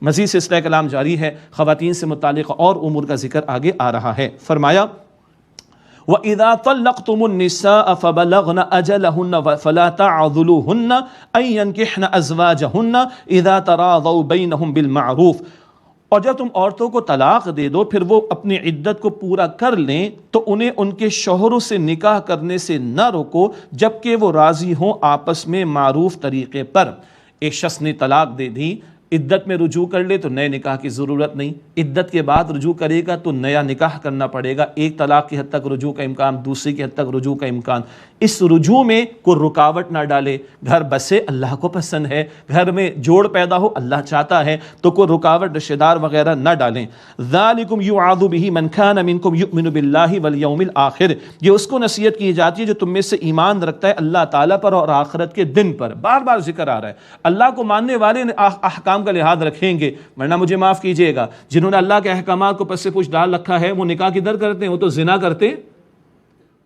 مزید سلسلہ کلام جاری ہے، خواتین سے متعلق اور امور کا ذکر آگے آ رہا ہے۔ فرمایا وَإِذَا طَلَّقْتُمُ النِّسَاءَ فَبَلَغْنَ أَجَلَهُنَّ فَلَا تَعْضُلُوهُنَّ أَن يَنكِحْنَ أَزْوَاجَهُنَّ إِذَا تَرَاضَوْا بَيْنَهُم بِالْمَعْرُوفِ، اور جب تم عورتوں کو طلاق دے دو پھر وہ اپنی عدت کو پورا کر لیں تو انہیں ان کے شوہروں سے نکاح کرنے سے نہ روکو جبکہ وہ راضی ہوں آپس میں معروف طریقے پر۔ ایک شخص نے طلاق دے دی، عدت میں رجوع کر لے تو نئے نکاح کی ضرورت نہیں، عدت کے بعد رجوع کرے گا تو نیا نکاح کرنا پڑے گا، ایک طلاق کی حد تک رجوع کا امکان، دوسری کی حد تک رجوع کا امکان۔ اس رجوع میں کوئی رکاوٹ نہ ڈالے، گھر بسے اللہ کو پسند ہے، گھر میں جوڑ پیدا ہو اللہ چاہتا ہے، تو کوئی رکاوٹ رشتہ دار وغیرہ نہ ڈالیں۔ ذالکم یوعظ بہ من کان منکم یؤمن باللہ والیوم الآخر، یہ اس کو نصیحت کی جاتی ہے جو تم میں سے ایمان رکھتا ہے اللہ تعالیٰ پر اور آخرت کے دن پر۔ بار بار ذکر آ رہا ہے، اللہ کو ماننے والے احکام کا لحاظ رکھیں گے، ورنہ مجھے معاف کیجئے گا جنہوں نے اللہ کے احکامات کو پس سے پوچھ ڈال رکھا ہے وہ نکاح کدھر کرتے ہیں، وہ تو زنا کرتے ہیں۔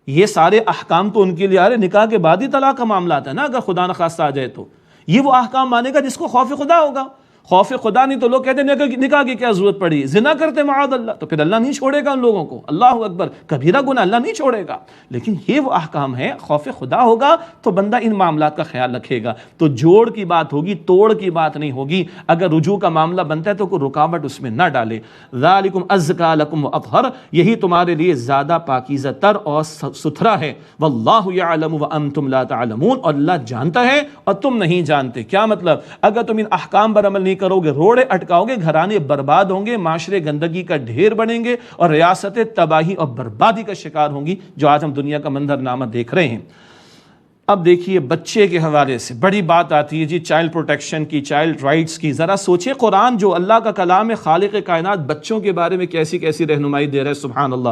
یہ سارے احکام تو ان کے لیے آ رہے، نکاح کے بعد ہی طلاق کا معاملہ آتا ہے نا، اگر خدا نخواستہ آ جائے تو یہ وہ احکام مانے گا جس کو خوف خدا ہوگا۔ خوف خدا نہیں تو لوگ کہتے ہیں نکاح کی کیا ضرورت پڑی، زنا کرتے معاذ اللہ، تو پھر اللہ نہیں چھوڑے گا ان لوگوں کو، اللہ اکبر، کبیرہ گناہ اللہ نہیں چھوڑے گا۔ لیکن یہ وہ احکام ہے، خوف خدا ہوگا تو بندہ ان معاملات کا خیال رکھے گا، تو جوڑ کی بات ہوگی، توڑ کی بات نہیں ہوگی۔ اگر رجوع کا معاملہ بنتا ہے تو کوئی رکاوٹ اس میں نہ ڈالے۔ ذالکم ازکیٰ لکم واطہر، یہی تمہارے لیے زیادہ پاکیزہ تر اور ستھرا ہے۔ واللہ یعلم وانتم لا تعلمون، اور اللہ جانتا ہے اور تم نہیں جانتے۔ کیا مطلب؟ اگر تم ان احکام پر عمل نہیں کرو گے، روڑے اٹکاؤ گے، گھرانے برباد ہوں گے، معاشرے گندگی کا ڈھیر بنیں گے اور ریاستیں تباہی اور بربادی کا شکار ہوں گی، جو آج ہم دنیا کا منظرنامہ دیکھ رہے ہیں۔ اب دیکھیے بچے کے حوالے سے بڑی بات آتی ہے جی، چائلڈ پروٹیکشن کی، چائلڈ رائٹس کی۔ ذرا سوچیں قرآن جو اللہ کا کلام ہے، خالق کائنات بچوں کے بارے میں کیسی کیسی رہنمائی دے رہا ہے، سبحان اللہ۔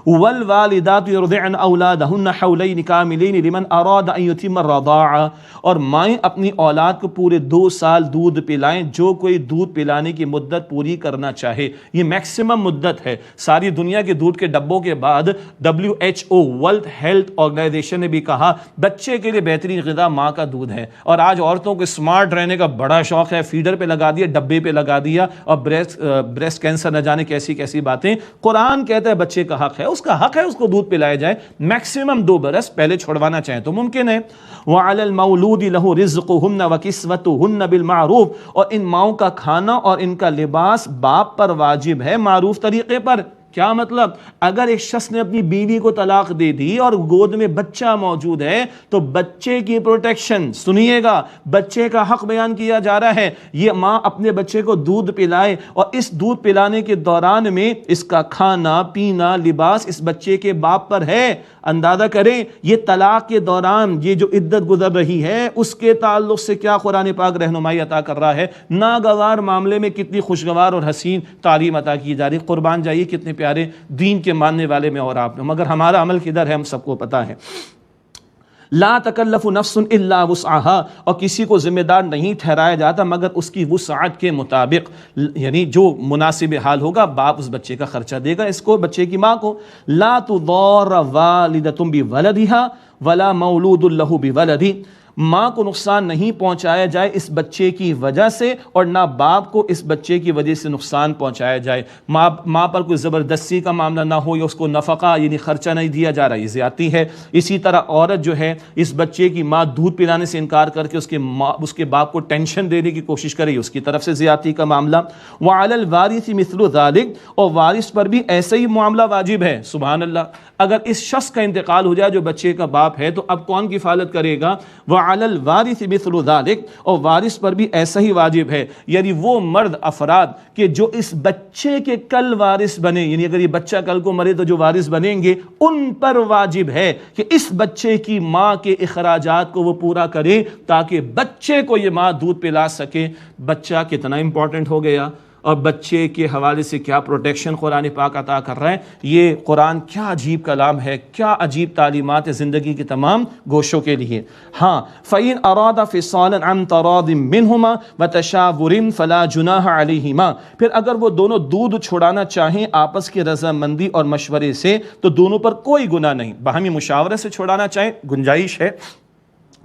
والوالدات یرضعن اولادہن حولین کاملین لمن اراد ان یتم الرضاعہ، اور مائیں اپنی اولاد کو پورے 2 سال دودھ پلائیں جو کوئی دودھ پلانے کی مدت پوری کرنا چاہے۔ یہ میکسیمم مدت ہے، ساری دنیا کے دودھ کے ڈبوں کے بعد WHO ورلڈ ہیلتھ آرگنائزیشن نے بھی کہا بچے کے لیے بہترین غذا ماں کا دودھ ہے۔ اور آج عورتوں کو سمارٹ رہنے کا بڑا شوق ہے، فیڈر پہ لگا دیا، ڈبے پہ لگا دیا، اور بریسٹ کینسر نہ جانے کیسی کیسی باتیں۔ قرآن کہتا ہے بچے کا حق ہے، اس کا حق ہے اس کو دودھ پلایا جائے، میکسیمم 2 برس، پہلے چھوڑوانا چاہیں تو ممکن ہے۔ وعلی المولود لہ رزقہن وکسوتہن بالمعروف، اور ان ماؤں کا کھانا اور ان کا لباس باپ پر واجب ہے معروف طریقے پر۔ کیا مطلب؟ اگر ایک شخص نے اپنی بیوی کو طلاق دے دی اور گود میں بچہ موجود ہے تو بچے کی پروٹیکشن، سنیے گا، بچے کا حق بیان کیا جا رہا ہے۔ یہ ماں اپنے بچے کو دودھ پلائے اور اس دودھ پلانے کے دوران میں اس کا کھانا پینا لباس اس بچے کے باپ پر ہے۔ اندازہ کریں یہ طلاق کے دوران یہ جو عدت گزر رہی ہے اس کے تعلق سے کیا قرآن پاک رہنمائی عطا کر رہا ہے، ناگوار معاملے میں کتنی خوشگوار اور حسین تعلیم عطا کی جا رہی۔ قربان جائیے کتنے پیارے دین کے ماننے والے میں اور آپ میں، مگر ہمارا عمل کدھر ہے ہم سب کو پتا ہے۔ لا تکلف نفس الا وسعها، اور کسی کو ذمہ دار نہیں ٹھہرایا جاتا مگر اس کی وسعت کے مطابق، یعنی جو مناسب حال ہوگا باپ اس بچے کا خرچہ دے گا اس کو، بچے کی ماں کو۔ لا تضار والدۃ بولدها ولا مولود له بولدہ، ماں کو نقصان نہیں پہنچایا جائے اس بچے کی وجہ سے اور نہ باپ کو اس بچے کی وجہ سے نقصان پہنچایا جائے۔ ماں پر کوئی زبردستی کا معاملہ نہ ہو یا اس کو نفقہ یعنی خرچہ نہیں دیا جا رہا، یہ زیادتی ہے۔ اسی طرح عورت جو ہے اس بچے کی ماں دودھ پلانے سے انکار کر کے اس کے باپ کو ٹینشن دینے کی کوشش کرے، اس کی طرف سے زیادتی کا معاملہ۔ وعلی الوارث مثل ذلک، اور وارث پر بھی ایسا ہی معاملہ واجب ہے۔ سبحان اللہ، اگر اس شخص کا انتقال ہو جائے جو بچے کا باپ ہے تو اب کون کفالت کرے گا؟ وعلی الوارث مثل ذلک، اور وارث پر بھی ایسا ہی واجب ہے، یعنی وہ مرد افراد کہ جو اس بچے کے کل وارث بنے، یعنی اگر یہ بچہ کل کو مرے تو جو وارث بنیں گے ان پر واجب ہے کہ اس بچے کی ماں کے اخراجات کو وہ پورا کرے تاکہ بچے کو یہ ماں دودھ پلا سکے۔ بچہ کتنا امپورٹنٹ ہو گیا، اور بچے کے حوالے سے کیا پروٹیکشن قرآن پاک عطا کر رہا ہے۔ یہ قرآن کیا عجیب کلام ہے، کیا عجیب تعلیمات ہے زندگی کے تمام گوشوں کے لیے۔ ہاں، فَإِنْ أَرَادَ فِصَالًا عَنْ تَرَاضٍ مِّنْهُمَا وَتَشَاوُرٍ فَلَا جُنَاحَ عَلَيْهِمَا، پھر اگر وہ دونوں دودھ چھڑانا چاہیں آپس کی رضامندی اور مشورے سے تو دونوں پر کوئی گناہ نہیں۔ باہمی مشاورے سے چھڑانا چاہیں گنجائش ہے،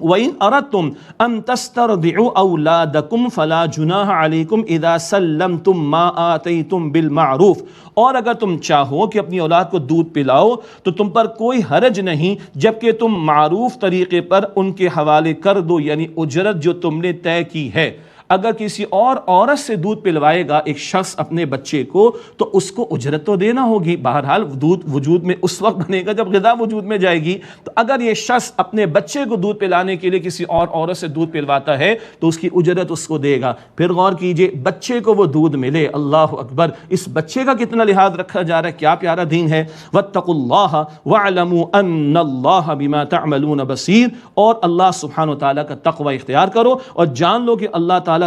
وَإِنْ أَرَدْتُمْ أَن تَسْتَرْضِعُوا أَوْلَادَكُمْ فَلَا جُنَاحَ عَلَيْكُمْ إِذَا سَلَّمْتُمْ مَا آتَيْتُمْ بِالْمَعْرُوفِ، اور اگر تم چاہو کہ اپنی اولاد کو دودھ پلاؤ تو تم پر کوئی حرج نہیں جبکہ تم معروف طریقے پر ان کے حوالے کر دو، یعنی اجرت جو تم نے طے کی ہے۔ اگر کسی اور عورت سے دودھ پلوائے گا ایک شخص اپنے بچے کو تو اس کو اجرت تو دینا ہوگی، بہرحال دودھ وجود میں اس وقت بنے گا جب غذا وجود میں جائے گی۔ تو اگر یہ شخص اپنے بچے کو دودھ پلانے کے لیے کسی اور عورت سے دودھ پلواتا ہے تو اس کی اجرت اس کو دے گا۔ پھر غور کیجئے، بچے کو وہ دودھ ملے، اللہ اکبر، اس بچے کا کتنا لحاظ رکھا جا رہا ہے، کیا پیارا دین ہے۔ واتقوا اللہ واعلموا ان اللہ بما تعملون بصیر، اور اللہ سبحانہ وتعالیٰ کا تقوی اختیار کرو اور جان لو کہ اللہ تعالیٰ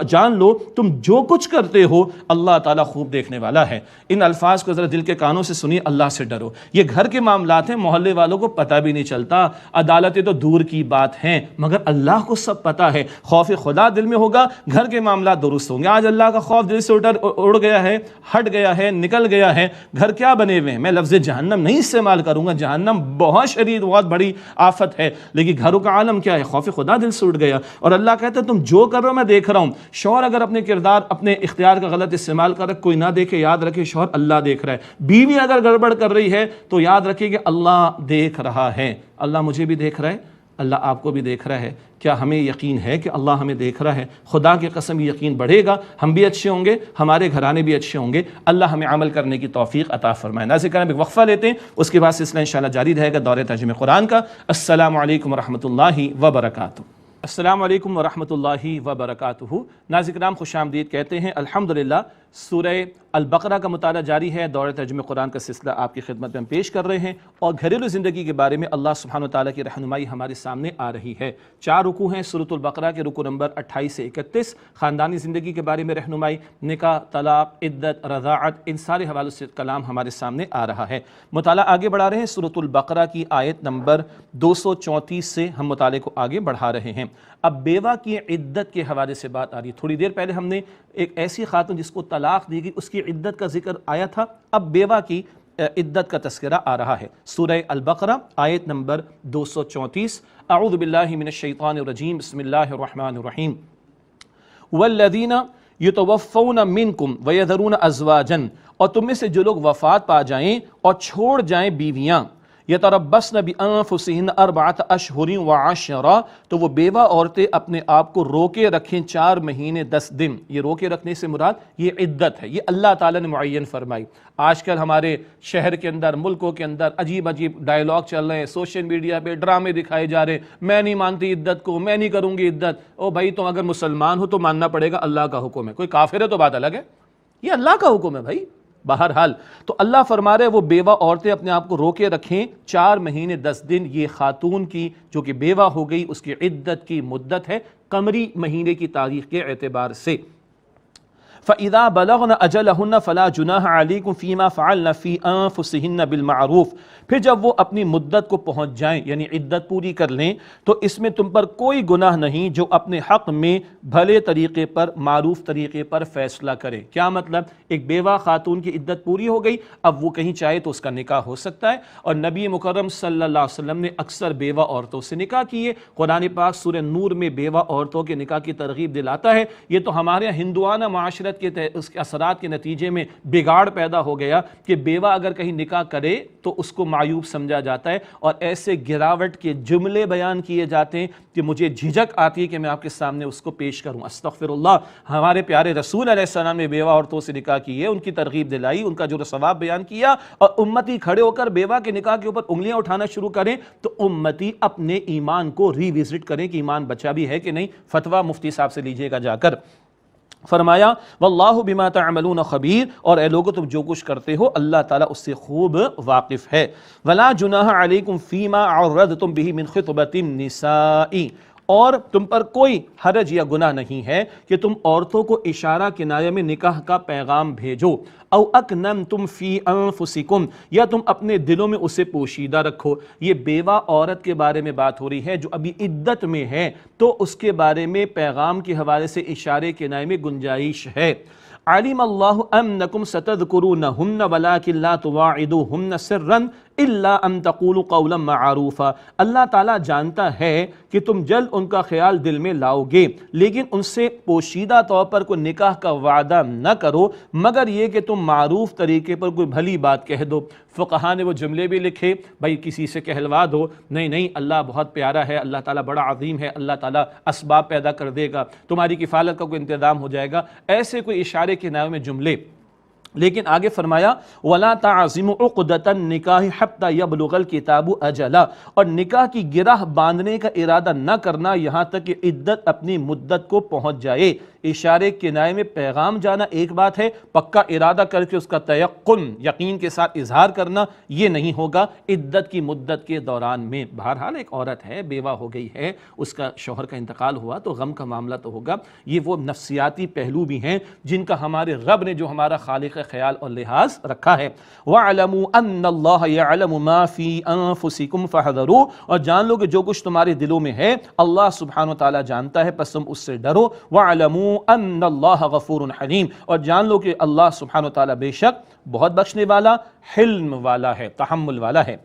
جان لو تم جو کچھ کرتے ہو اللہ تعالیٰ خوب دیکھنے والا ہے۔ ان الفاظ کو ذرا دل کے کانوں سے سنیے، اللہ سے ڈرو۔ یہ گھر کے معاملات ہیں، محلے والوں کو پتہ بھی نہیں چلتا، عدالتیں تو دور کی بات ہیں، مگر اللہ کو سب پتہ ہے۔ خوف خدا دل میں ہوگا، گھر کے معاملات درست ہوں گے۔ آج اللہ کا خوف دل سے اڑ گیا ہے، ہٹ گیا ہے، نکل گیا ہے، گھر کیا بنے ہوئے ہیں۔ میں لفظ جہنم نہیں استعمال کروں گا، جہنم بہت شدید، بہت بڑی آفت ہے، لیکن گھروں کا عالم کیا ہے، خوف خدا دل سے اڑ گیا۔ اور اللہ کہتا ہے تم جو کر رہے ہو میں دیکھ رہا ہوں۔ شوہر اگر اپنے کردار، اپنے اختیار کا غلط استعمال کر رہا ہے، کوئی نہ دیکھے، یاد رکھے شوہر اللہ دیکھ رہا ہے۔ بیوی اگر گڑبڑ کر رہی ہے تو یاد رکھے کہ اللہ دیکھ رہا ہے، اللہ مجھے بھی دیکھ رہا ہے، اللہ آپ کو بھی دیکھ رہا ہے۔ کیا ہمیں یقین ہے کہ اللہ ہمیں دیکھ رہا ہے؟ خدا کی قسم یقین بڑھے گا، ہم بھی اچھے ہوں گے، ہمارے گھرانے بھی اچھے ہوں گے، اللہ ہمیں عمل کرنے کی توفیق عطا فرمائے۔ ناظرین کرام ایک وقفہ لیتے ہیں، اس کے بعد سلسلہ انشاءاللہ جاری رہے گا دور ترجمہ قرآن کا۔ السلام علیکم ورحمۃ اللہ وبرکاتہ۔ السلام علیکم ورحمۃ اللہ وبرکاتہ۔ ناظرین کرام خوش آمدید کہتے ہیں۔ الحمدللہ سورہ البقرہ کا مطالعہ جاری ہے، دور ترجمہ قرآن کا سلسلہ آپ کی خدمت میں ہم پیش کر رہے ہیں، اور گھریلو زندگی کے بارے میں اللہ سبحانہ وتعالیٰ کی رہنمائی ہمارے سامنے آ رہی ہے۔ 4 رکوع ہیں سورۃ البقرہ کے، رکوع نمبر 28 سے 31، خاندانی زندگی کے بارے میں رہنمائی، نکاح، طلاق، عدت، رضاعت، ان سارے حوالوں سے کلام ہمارے سامنے آ رہا ہے۔ مطالعہ آگے بڑھا رہے ہیں، سورۃ البقرہ کی آیت نمبر 234 سے ہم مطالعے کو آگے بڑھا رہے ہیں۔ اب بیوہ کی عدت کے حوالے سے بات آ رہی ہے۔ تھوڑی دیر پہلے ہم نے ایک ایسی خاتون جس کو طلاق دی گئی اس کی عدت کا ذکر آیا تھا، اب بیوہ کی عدت کا تذکرہ آ رہا ہے۔ سورہ البقرہ آیت نمبر 234، اعوذ باللہ من الشیطان الرجیم، بسم اللہ الرحمن الرحیم۔ والذین یتوفون منکم ویذرون ازواجا، اور تم میں سے جو لوگ وفات پا جائیں اور چھوڑ جائیں بیویاں، یتربصن بانفسہن 4 اشہر وعشرا، تو وہ بیوہ عورتیں اپنے آپ کو روکے رکھیں 4 مہینے 10 دن۔ یہ روکے رکھنے سے مراد یہ عدت ہے، یہ اللہ تعالیٰ نے معین فرمائی۔ آج کل ہمارے شہر کے اندر، ملکوں کے اندر عجیب عجیب ڈائلاگ چل رہے ہیں، سوشل میڈیا پہ ڈرامے دکھائے جا رہے ہیں، میں نہیں مانتی عدت کو، میں نہیں کروں گی عدت۔ او بھائی تم اگر مسلمان ہو تو ماننا پڑے گا، اللہ کا حکم ہے، کوئی کافر ہے تو بات الگ ہے، یہ اللہ کا حکم ہے بھائی۔ بہرحال تو اللہ فرما رہے وہ بیوہ عورتیں اپنے آپ کو روکے رکھیں 4 مہینے 10 دن۔ یہ خاتون کی جو کہ بیوہ ہو گئی اس کی عدت کی مدت ہے قمری مہینے کی تاریخ کے اعتبار سے۔ فَإِذَا بَلَغْنَ أَجَلَهُنَّ فَلَا جُنَاحَ عَلَيْكُمْ فِي مَا فَعَلْنَ فِي أَنفُسِهِنَّ بِالْمَعْرُوفِ، پھر جب وہ اپنی مدت کو پہنچ جائیں یعنی عدت پوری کر لیں تو اس میں تم پر کوئی گناہ نہیں جو اپنے حق میں بھلے طریقے پر، معروف طریقے پر فیصلہ کرے۔ کیا مطلب؟ ایک بیوہ خاتون کی عدت پوری ہو گئی، اب وہ کہیں چاہے تو اس کا نکاح ہو سکتا ہے، اور نبی مکرم صلی اللہ علیہ وسلم نے اکثر بیوہ عورتوں سے نکاح کیے۔ قرآن پاک سورہ نور میں بیوہ عورتوں کے نکاح کی ترغیب دلاتا ہے۔ یہ تو ہمارے ہندوانہ معاشرت کے اس کے اثرات کے نتیجے میں بگاڑ پیدا ہو گیا کہ بیوہ اگر کہیں نکاح کرے تو اس کو معیوب سمجھا جاتا ہے، اور ایسے گراوٹ کے جملے بیان کیے جاتے ہیں کہ مجھے جھجک آتی ہے کہ میں آپ کے سامنے اس کو پیش کروں۔ استغفر اللہ۔ ہمارے پیارے رسول علیہ السلام نے بیوہ عورتوں سے نکاح کیے، ان کی ترغیب دلائی، ان کا جو ثواب بیان کیا، اور امتی کھڑے ہو کر بیوہ کے نکاح کے اوپر انگلیاں اٹھانا شروع کریں تو امتی اپنے ایمان کو ری وزٹ کریں کہ ایمان بچا بھی ہے کہ نہیں۔ فتویٰ مفتی صاحب سے لیجئے گا جا کر۔ فرمایا واللہ بما تعملون خبیر، اور اے لوگو تم جو کچھ کرتے ہو اللہ تعالیٰ اس سے خوب واقف ہے۔ ولا جناح علیکم فیما عرضتم به من خطبۃ النساء، اور تم پر کوئی حرج یا گناہ نہیں ہے کہ تم عورتوں کو اشارہ کنایہ میں نکاح کا پیغام بھیجو، او اکننتم فی انفسکم، یا تم اپنے دلوں میں اسے پوشیدہ رکھو۔ یہ بیوہ عورت کے بارے میں بات ہو رہی ہے جو ابھی عدت میں ہے، تو اس کے بارے میں پیغام کے حوالے سے اشارے کنایے میں گنجائش ہے۔ علم اللہ انکم ستذکرونہن ولکن لا تواعدوہن سرا الا ان تقولوا قولا معروفا، اللہ تعالیٰ جانتا ہے کہ تم جلد ان کا خیال دل میں لاؤ گے، لیکن ان سے پوشیدہ طور پر کوئی نکاح کا وعدہ نہ کرو مگر یہ کہ تم معروف طریقے پر کوئی بھلی بات کہہ دو۔ فقہا نے وہ جملے بھی لکھے، بھائی کسی سے کہلوا دو، نہیں اللہ بہت پیارا ہے، اللہ تعالیٰ بڑا عظیم ہے، اللہ تعالیٰ اسباب پیدا کر دے گا، تمہاری کفالت کا کوئی انتظام ہو جائے گا، ایسے کوئی اشارے کے نام میں جملے۔ لیکن آگے فرمایا وَلَا تَعْزِمُ عُقْدَةَ النِّكَاحِ حَتَّى يَبْلُغَ الْكِتَابُ أَجَلَهُ، اور نکاح کی گرہ باندھنے کا ارادہ نہ کرنا یہاں تک کہ عدت اپنی مدت کو پہنچ جائے۔ اشارے کنائے میں پیغام جانا ایک بات ہے، پکا ارادہ کر کے اس کا تیقن یقین کے ساتھ اظہار کرنا یہ نہیں ہوگا عدت کی مدت کے دوران میں۔ بہرحال ایک عورت ہے، بیوہ ہو گئی ہے، اس کا شوہر کا انتقال ہوا تو غم کا معاملہ تو ہوگا، یہ وہ نفسیاتی پہلو بھی ہیں جن کا ہمارے رب نے جو ہمارا خالق خیال اور لحاظ رکھا ہے۔ وَاعْلَمُوا أَنَّ اللَّهَ يَعْلَمُ مَا فِي أَنفُسِكُمْ فَاحْذَرُوا، اور جان لو کہ جو کچھ تمہارے دلوں میں ہے اللہ سبحانہ و تعالیٰ جانتا ہے، پس تم اس سے ڈرو۔ وَاعْلَمُوا أَنَّ اللَّهَ غَفُورٌ حَلِيمٌ، اور جان لو کہ اللہ سبحانہ و تعالیٰ بے شک بہت بخشنے والا، حلم والا ہے، تحمل والا ہے۔